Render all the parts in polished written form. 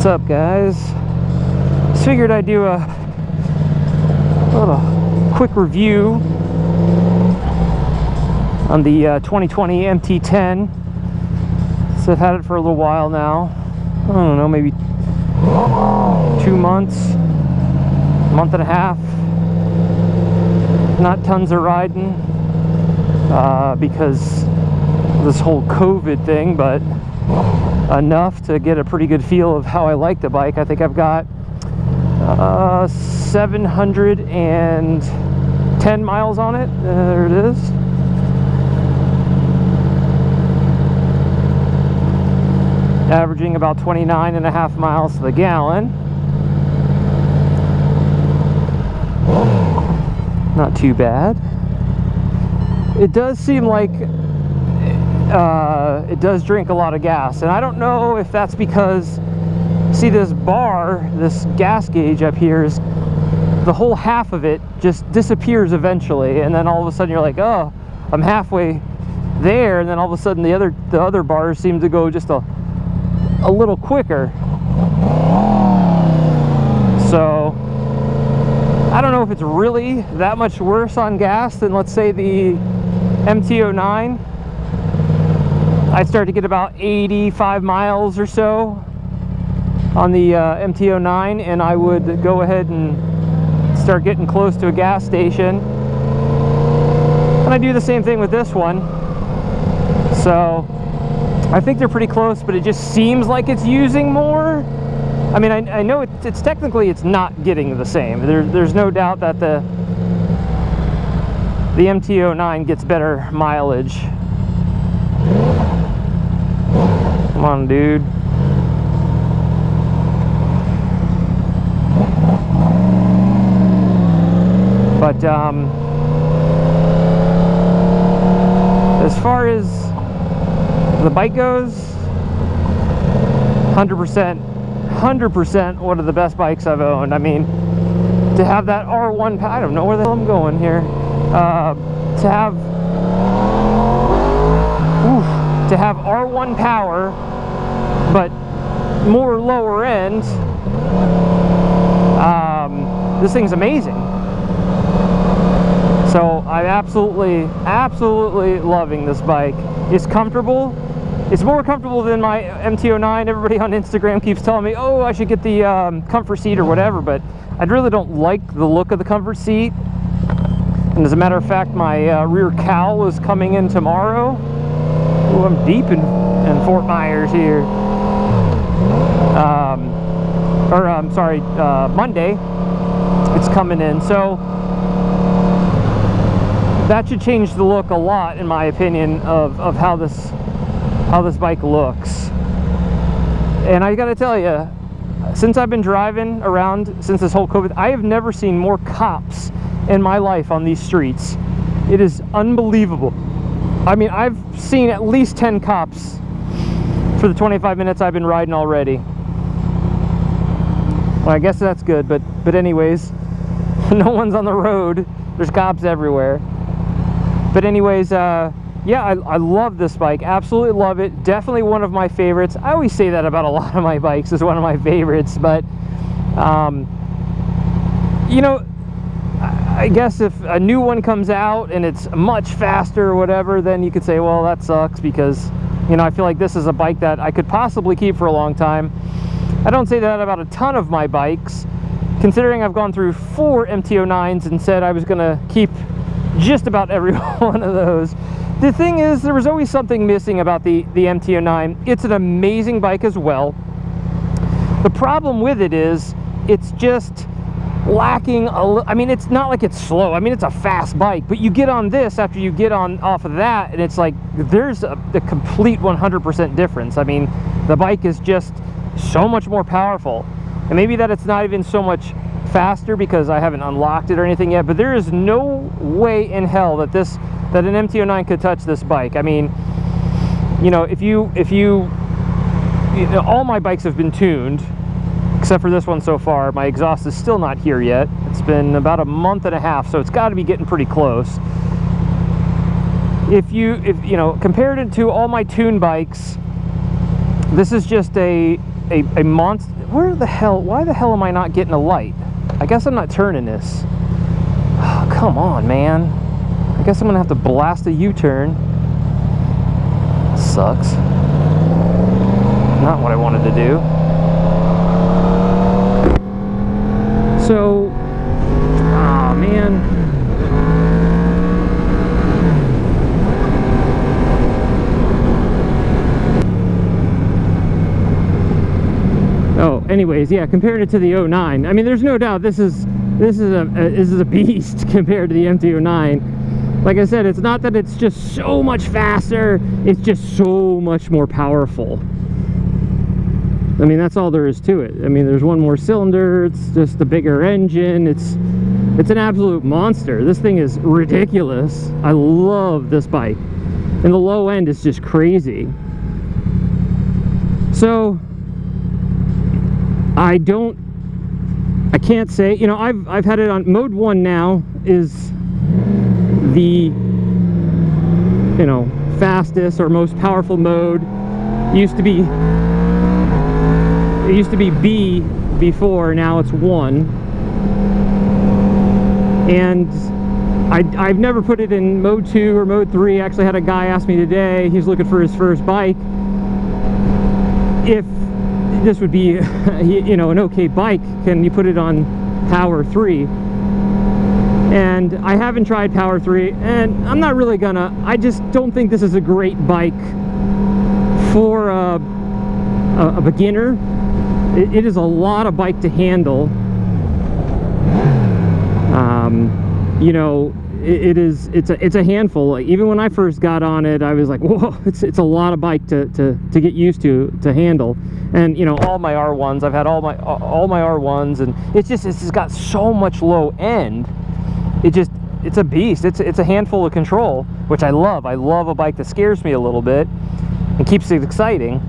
What's up, guys? Just figured I'd do a little quick review on the 2020 mt10. So I've had it for a little while now. I don't know, maybe 2 months, month and a half. Not tons of riding because of this whole COVID thing, but enough to get a pretty good feel of how I like the bike. I think I've got 710 miles on it. There it is. Averaging about 29.5 miles to the gallon. Not too bad. It does seem like it does drink a lot of gas, and I don't know if that's because, see, this bar, this gas gauge up here, is the whole half of it just disappears eventually, and then all of a sudden you're like, oh, I'm halfway there, and then all of a sudden the other bars seem to go just a little quicker. So I don't know if it's really that much worse on gas than, let's say, the mt10. I start to get about 85 miles or so on the mt10, and I would go ahead and start getting close to a gas station. And I do the same thing with this one. So I think they're pretty close, but it just seems like it's using more. I mean, I know it's technically it's not getting the same. There's no doubt that the mt10 gets better mileage. Come on, dude. But as far as the bike goes, 100% one of the best bikes I've owned. I mean, to have that R1, I don't know where the hell I'm going here. To have R1 power, but more lower end, this thing's amazing. So I'm absolutely loving this bike. It's comfortable. It's more comfortable than my mt10. Everybody on Instagram keeps telling me, oh, I should get the comfort seat or whatever, but I really don't like the look of the comfort seat. And as a matter of fact, my rear cowl is coming in tomorrow. Oh, I'm deep in Fort Myers here. I'm sorry, Monday it's coming in. So that should change the look a lot, in my opinion, of how this bike looks. And I gotta tell you, since I've been driving around since this whole COVID, I have never seen more cops in my life on these streets. It is unbelievable. I mean, I've seen at least 10 cops for the 25 minutes I've been riding already. Well, I guess that's good, but anyways, no one's on the road. There's cops everywhere. But anyways, yeah, I love this bike. Absolutely love it. Definitely one of my favorites. I always say that about a lot of my bikes, is one of my favorites, but you know, I guess if a new one comes out and it's much faster or whatever, then you could say, well, that sucks, because, you know, I feel like this is a bike that I could possibly keep for a long time. I don't say that about a ton of my bikes, considering I've gone through 4 mt10s and said I was gonna keep just about every one of those. The thing is, there was always something missing about the mt10. It's an amazing bike as well. The problem with it is it's just lacking I mean, it's not like it's slow. I mean, it's a fast bike, but you get on this after you get off of that, and it's like there's a complete 100% difference. I mean, the bike is just so much more powerful, and maybe that it's not even so much faster because I haven't unlocked it or anything yet, but there is no way in hell that an mt10 could touch this bike. I mean, you know, all my bikes have been tuned except for this one so far. My exhaust is still not here yet. It's been about a month and a half, so it's got to be getting pretty close. If you know, compared it to all my tuned bikes, this is just a monster. why the hell am I not getting a light? I guess I'm not turning this. Oh, come on, man. I guess I'm gonna have to blast a U-turn. Sucks. Not what I wanted to do. So, oh man. Oh, anyways, yeah, compared it to the 09. I mean, there's no doubt this is a beast compared to the mt10. Like I said, it's not that it's just so much faster, it's just so much more powerful. I mean, that's all there is to it. I mean, there's one more cylinder, it's just a bigger engine, it's an absolute monster. This thing is ridiculous. I love this bike. And the low end is just crazy. So I can't say, you know, I've had it on mode 1 now, is the, you know, fastest or most powerful mode. It used to be B before, now it's 1. And I've never put it in mode 2 or mode 3. I actually had a guy ask me today, he's looking for his first bike, if this would be, you know, an okay bike, can you put it on Power 3? And I haven't tried Power 3, and I'm not really gonna. I just don't think this is a great bike for a beginner. It is a lot of bike to handle. You know, it's a handful. Like, even when I first got on it, I was like, whoa, it's a lot of bike to get used to handle. And you know, all my R1s, I've had all my R1s, and it's just got so much low end. It's a beast. It's a handful of control, which I love. I love a bike that scares me a little bit and keeps it exciting.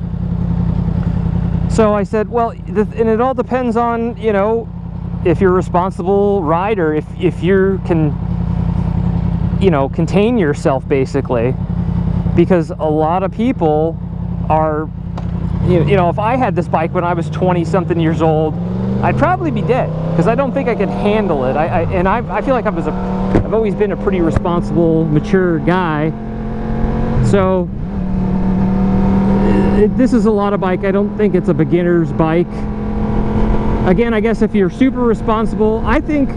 So I said, well, and it all depends on, you know, if you're a responsible rider, if you can, you know, contain yourself, basically, because a lot of people are, you know, if I had this bike when I was 20 something years old, I'd probably be dead, because I don't think I could handle it. I feel like I've always been a pretty responsible, mature guy. So this is a lot of bike. I don't think it's a beginner's bike. Again, I guess if you're super responsible, I think,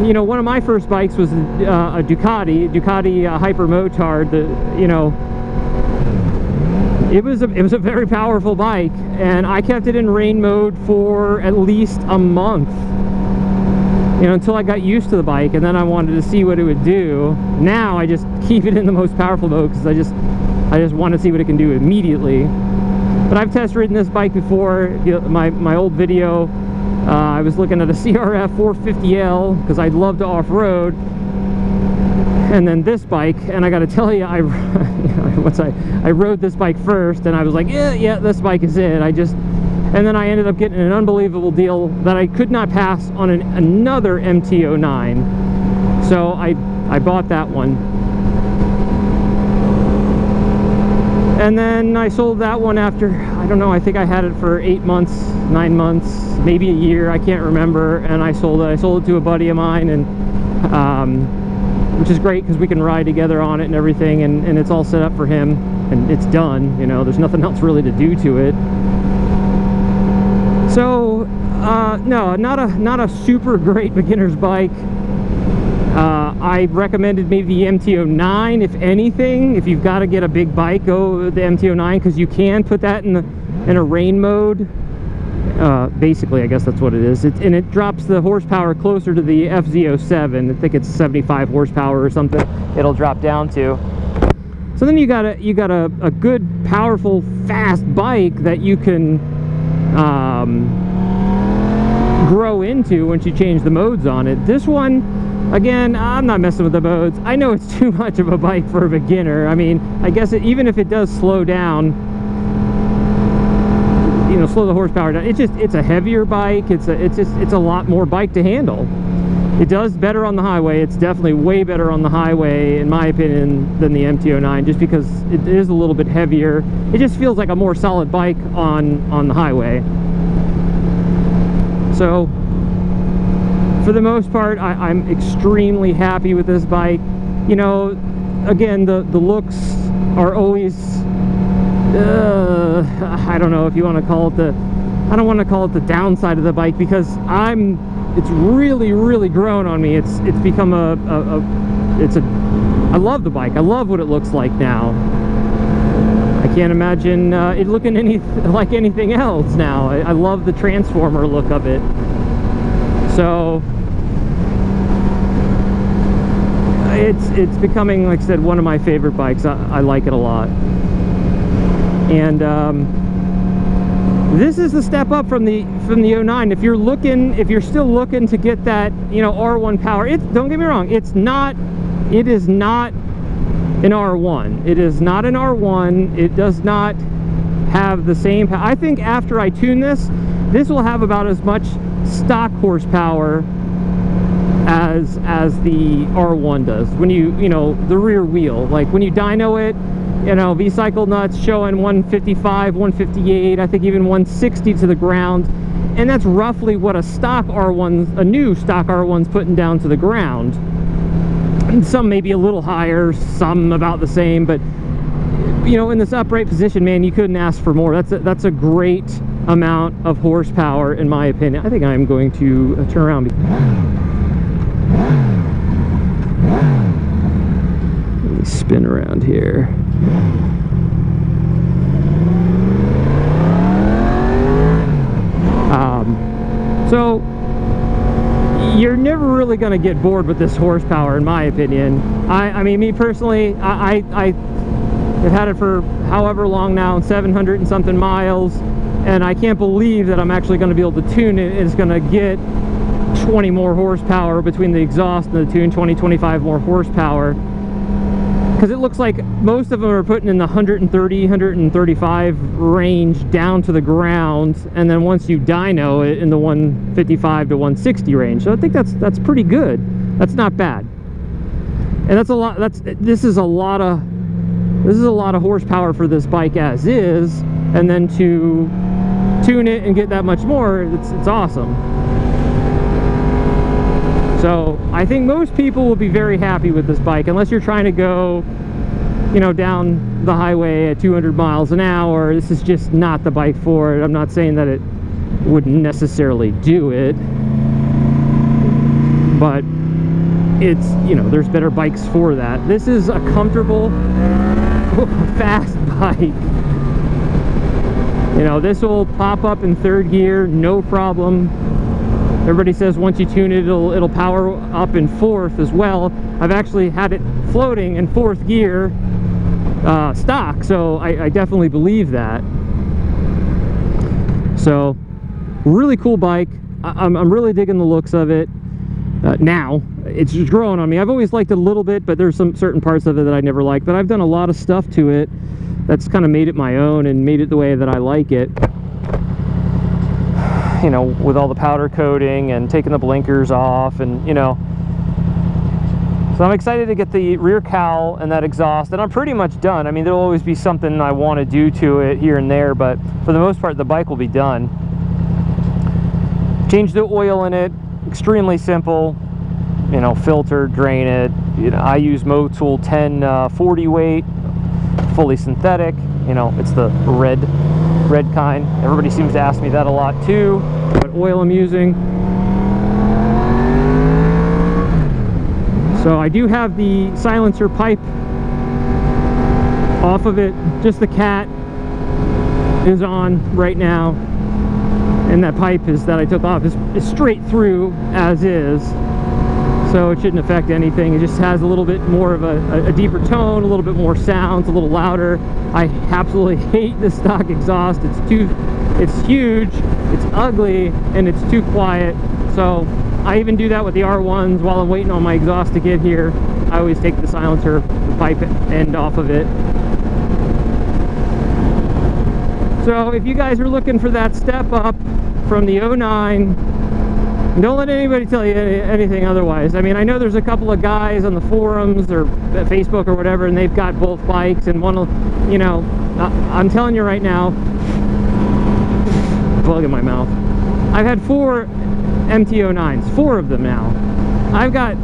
you know, one of my first bikes was a Ducati Hyper Motard. You know, it was a very powerful bike, and I kept it in rain mode for at least a month, you know, until I got used to the bike, and then I wanted to see what it would do. Now I just keep it in the most powerful mode, because I just want to see what it can do immediately. But I've test ridden this bike before. My old video, I was looking at a CRF 450L, because I'd love to off-road, and then this bike, and I got to tell you, once I rode this bike first, and I was like, yeah, this bike is it. And then I ended up getting an unbelievable deal that I could not pass on another mt10. So I bought that one. And then I sold that one after, I don't know, I think I had it for 8 months, 9 months, maybe a year, I can't remember, and I sold it to a buddy of mine, and which is great, because we can ride together on it and everything, and it's all set up for him, and it's done, you know, there's nothing else really to do to it. So no, not a super great beginner's bike. I recommended maybe the mt10, if anything. If you've got to get a big bike, go with the mt10, because you can put that in a rain mode. Basically, I guess that's what it is. And it drops the horsepower closer to the FZ07. I think it's 75 horsepower or something it'll drop down to. So then you got a good, powerful, fast bike that you can grow into once you change the modes on it. This one, again, I'm not messing with the modes. I know it's too much of a bike for a beginner. I mean, I guess even if it does slow down, you know, slow the horsepower down, it's a heavier bike. It's a lot more bike to handle. It does better on the highway. It's definitely way better on the highway, in my opinion, than the mt10, just because it is a little bit heavier. It just feels like a more solid bike on the highway. So, for the most part, I'm extremely happy with this bike. You know, again, the looks are always, I don't know if you want to call it I don't want to call it the downside of the bike, because it's really grown on me. It's become I love the bike. I love what it looks like now. I can't imagine it looking like anything else now. I love the transformer look of it. So it's becoming, like I said, one of my favorite bikes. I like it a lot. And this is the step up from the 09. If you're still looking to get that, you know, R1 power, don't get me wrong, it is not an R1. It is not an R1. It does not have the same power. I think after I tune this will have about as much stock horsepower as the R1 does. When you know, the rear wheel, like when you dyno it, you know, V-cycle nuts showing 155, 158, I think even 160 to the ground. And that's roughly what a new stock R1's putting down to the ground. And some maybe a little higher, some about the same, but you know, in this upright position, man, you couldn't ask for more. That's a great amount of horsepower, in my opinion. I think I'm going to turn around. Let me spin around here. So you're never really going to get bored with this horsepower, in my opinion. I mean, me personally, I've had it for however long now, 700 and something miles, and I can't believe that I'm actually going to be able to tune it. It's going to get 20 more horsepower between the exhaust and the tune, 25 more horsepower. Because it looks like most of them are putting in the 130, 135 range down to the ground, and then once you dyno it in the 155 to 160 range. So I think that's pretty good. That's not bad. And that's a lot. This is a lot of horsepower for this bike as is, and then to tune it and get that much more, it's awesome. So I think most people will be very happy with this bike, unless you're trying to go, you know, down the highway at 200 miles an hour. This is just not the bike for it. I'm not saying that it wouldn't necessarily do it, but it's, you know, there's better bikes for that. This is a comfortable, fast bike. You know, this will pop up in third gear, no problem. Everybody says once you tune it, it'll power up in fourth as well. I've actually had it floating in fourth gear stock, so I definitely believe that. So, really cool bike. I'm really digging the looks of it. Now, it's just growing on me. I've always liked it a little bit, but there's some certain parts of it that I never liked. But I've done a lot of stuff to it that's kind of made it my own and made it the way that I like it. You know, with all the powder coating and taking the blinkers off, and you know, so I'm excited to get the rear cowl and that exhaust, and I'm pretty much done. I mean, there'll always be something I want to do to it here and there, but for the most part the bike will be done. Change the oil in it, extremely simple. You know, filter, drain it. You know, I use mt10 40 weight, fully synthetic. You know, it's the red kind. Everybody seems to ask me that a lot too, what oil I'm using. So I do have the silencer pipe off of it. Just the cat is on right now, and that pipe is that I took off is straight through as is, so it shouldn't affect anything. It just has a little bit more of a deeper tone, a little bit more sounds, a little louder. I absolutely hate the stock exhaust. It's huge, it's ugly, and it's too quiet. So I even do that with the R1s while I'm waiting on my exhaust to get here. I always take the silencer, the pipe end off of it. So if you guys are looking for that step up from the 09 Don't let anybody tell you anything otherwise. I mean, I know there's a couple of guys on the forums or Facebook or whatever, and they've got both bikes, and one will, you know, I'm telling you right now, plug in my mouth, I've had 4 mt10s, 4 of them now. I've got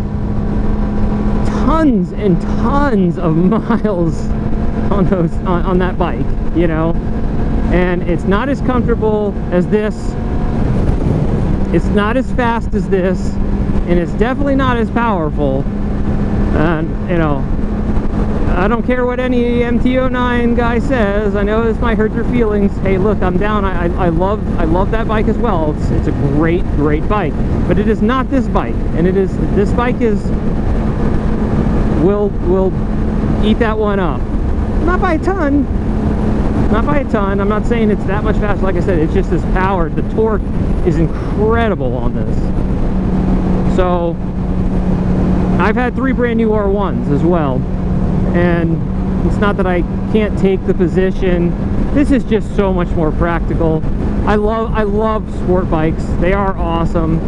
tons and tons of miles on those on that bike, you know, and it's not as comfortable as this. It's not as fast as this, and it's definitely not as powerful. And you know, I don't care what any mt10 guy says. I know this might hurt your feelings. Hey, look, I'm down. I love that bike as well. It's a great bike, but it is not this bike. And this bike will eat that one up. Not by a ton. Not by a ton. I'm not saying it's that much faster. Like I said, it's just this power. The torque is incredible on this. So I've had 3 brand new R1s as well, and it's not that I can't take the position. This is just so much more practical. I love sport bikes. They are awesome.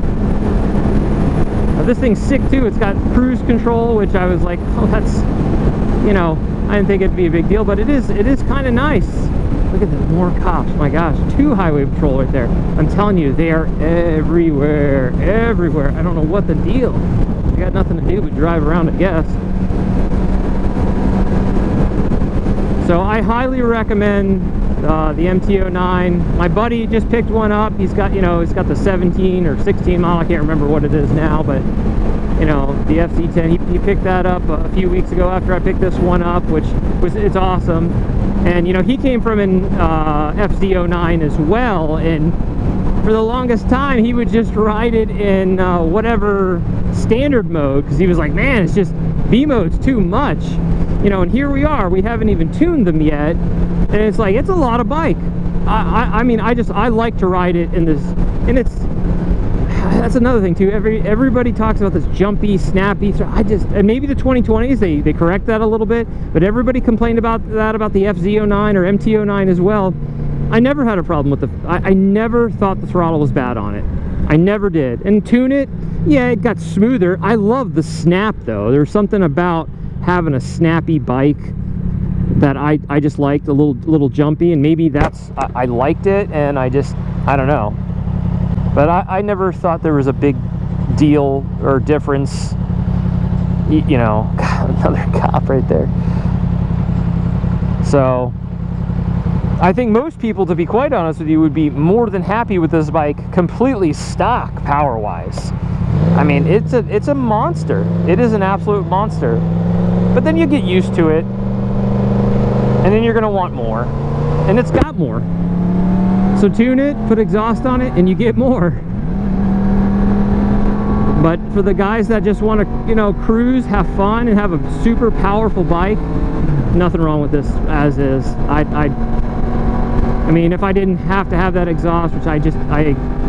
This thing's sick too. It's got cruise control, which I was like, oh, that's, you know, I didn't think it'd be a big deal, but it is kind of nice. Look at that, more cops. My gosh, 2 highway patrol right there. I'm telling you, they are everywhere. I don't know what the deal. They got nothing to do but drive around, I guess. So I highly recommend the mt10. My buddy just picked one up. He's got, you know, it's got the 17 or 16 model. I can't remember what it is now, but you know, the FC10. He picked that up a few weeks ago after I picked this one up, which was, it's awesome. And you know, he came from an FZ09 as well, and for the longest time he would just ride it in whatever standard mode, because he was like, man, it's just V mode's too much, you know. And here we are, we haven't even tuned them yet, and it's like, it's a lot of bike. I mean, I like to ride it in this, and it's, that's another thing too. Everybody talks about this jumpy, snappy. So and maybe the 2020s they correct that a little bit, but everybody complained about that about the FZ09 or MT09 as well. I never had a problem with I never thought the throttle was bad on it. I never did. And tune it, yeah, it got smoother. I love the snap though. There's something about having a snappy bike that I just liked, a little jumpy, and maybe that's I liked it, and I don't know. But I never thought there was a big deal or difference, you know. God, another cop right there. So I think most people, to be quite honest with you, would be more than happy with this bike completely stock power-wise. I mean, it's a monster. It is an absolute monster. But then you get used to it, and then you're gonna want more, and it's got more. So tune it, put exhaust on it, and you get more. But for the guys that just want to, you know, cruise, have fun, and have a super powerful bike, nothing wrong with this as is. I mean, if I didn't have to have that exhaust, which I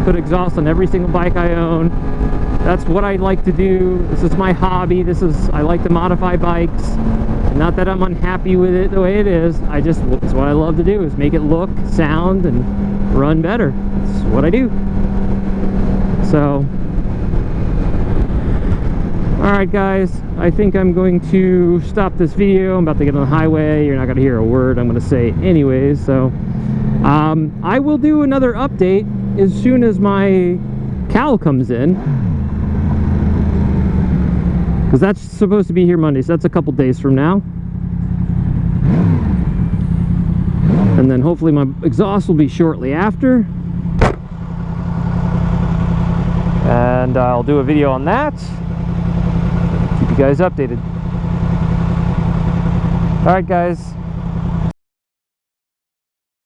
put exhaust on every single bike I own. That's what I like to do. This is my hobby. I like to modify bikes. Not that I'm unhappy with it the way it is. It's what I love to do, is make it look, sound, and run better. That's what I do. So, alright guys, I think I'm going to stop this video. I'm about to get on the highway. You're not going to hear a word I'm going to say anyways. So, I will do another update as soon as my cowl comes in, because that's supposed to be here Monday, so that's a couple days from now. And then hopefully my exhaust will be shortly after, and I'll do a video on that, keep you guys updated. Alright guys,